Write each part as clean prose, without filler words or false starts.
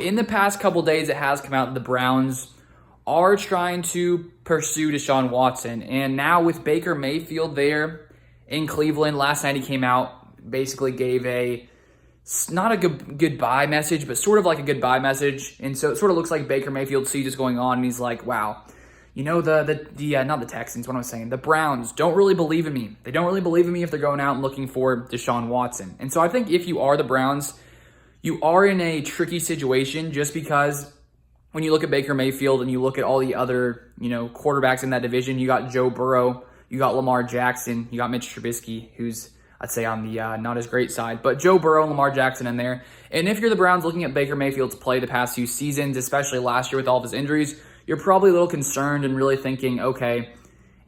in the past couple days, it has come out that the Browns are trying to pursue Deshaun Watson. And now with Baker Mayfield there in Cleveland, last night he came out, basically gave not a goodbye message, but sort of like a goodbye message. And so it sort of looks like Baker Mayfield sees what's going on, and he's like, wow, you know, not the Texans, what I'm saying, the Browns don't really believe in me. They don't really believe in me if they're going out and looking for Deshaun Watson. And so I think if you are the Browns, you are in a tricky situation just because when you look at Baker Mayfield and you look at all the other, quarterbacks in that division, you got Joe Burrow, you got Lamar Jackson, you got Mitch Trubisky, who's, I'd say, on the not as great side, but Joe Burrow and Lamar Jackson in there. And if you're the Browns looking at Baker Mayfield's play the past few seasons, especially last year with all of his injuries, you're probably a little concerned and really thinking, okay,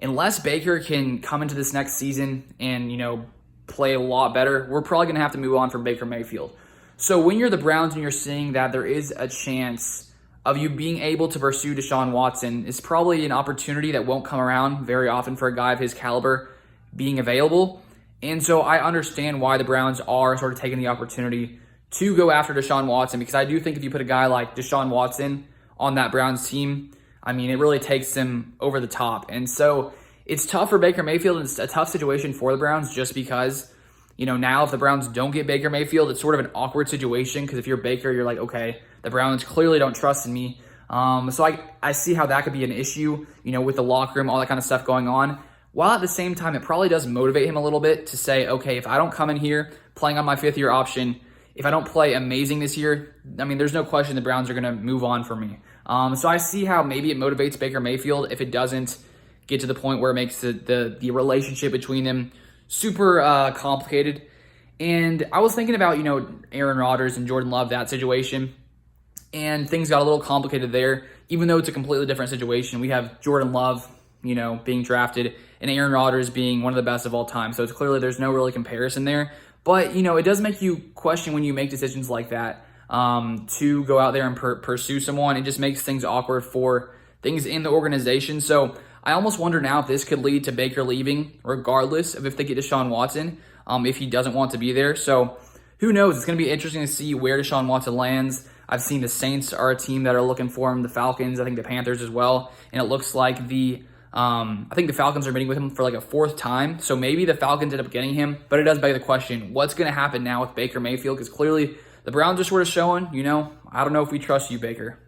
unless Baker can come into this next season and, play a lot better, we're probably going to have to move on from Baker Mayfield. So when you're the Browns and you're seeing that there is a chance of you being able to pursue Deshaun Watson, it's probably an opportunity that won't come around very often for a guy of his caliber being available. And so I understand why the Browns are sort of taking the opportunity to go after Deshaun Watson, because I do think if you put a guy like Deshaun Watson on that Browns team, I mean, it really takes them over the top. And so it's tough for Baker Mayfield, and it's a tough situation for the Browns just because, now if the Browns don't get Baker Mayfield, it's sort of an awkward situation because if you're Baker, you're like, okay, the Browns clearly don't trust in me. So I see how that could be an issue, with the locker room, all that kind of stuff going on. While at the same time, it probably does motivate him a little bit to say, okay, if I don't come in here playing on my fifth-year option, if I don't play amazing this year, I mean, there's no question the Browns are going to move on from me. So I see how maybe it motivates Baker Mayfield if it doesn't get to the point where it makes the relationship between them super complicated. And I was thinking about, Aaron Rodgers and Jordan Love, that situation, and things got a little complicated there, even though it's a completely different situation. We have Jordan Love, being drafted, and Aaron Rodgers being one of the best of all time. So it's clearly there's no really comparison there. But, it does make you question when you make decisions like that to go out there and pursue someone. It just makes things awkward for things in the organization. So I almost wonder now if this could lead to Baker leaving, regardless of if they get Deshaun Watson, if he doesn't want to be there. So who knows? It's going to be interesting to see where Deshaun Watson lands. I've seen the Saints are a team that are looking for him, the Falcons, I think the Panthers as well. And it looks like I think the Falcons are meeting with him for like a fourth time. So maybe the Falcons end up getting him. But it does beg the question, what's going to happen now with Baker Mayfield? Because clearly the Browns are sort of showing, I don't know if we trust you, Baker.